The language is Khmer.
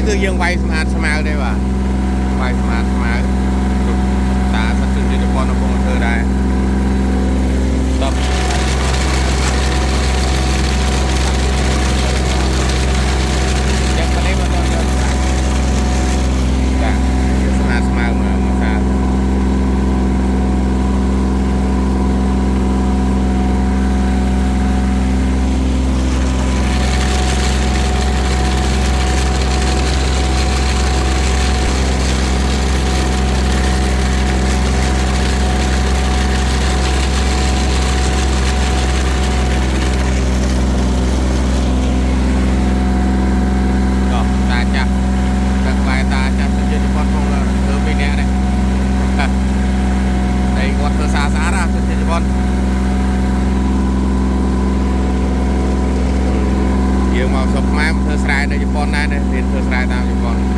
គឺយើងវាយស្មាតស្មៅទេបាទវាយស្មាតស្មៅតាសិទ្ធិជនជប៉ុនកំពុងធ្វើដែរតបយ៉ាងនេះមកដល់ចាស្មាតស្មៅមកសាយើងមកស្រុកខ្មែរធ្វើស្រែនៅជប៉ុនដែររៀនធ្វើស្រែតាមជប៉ុន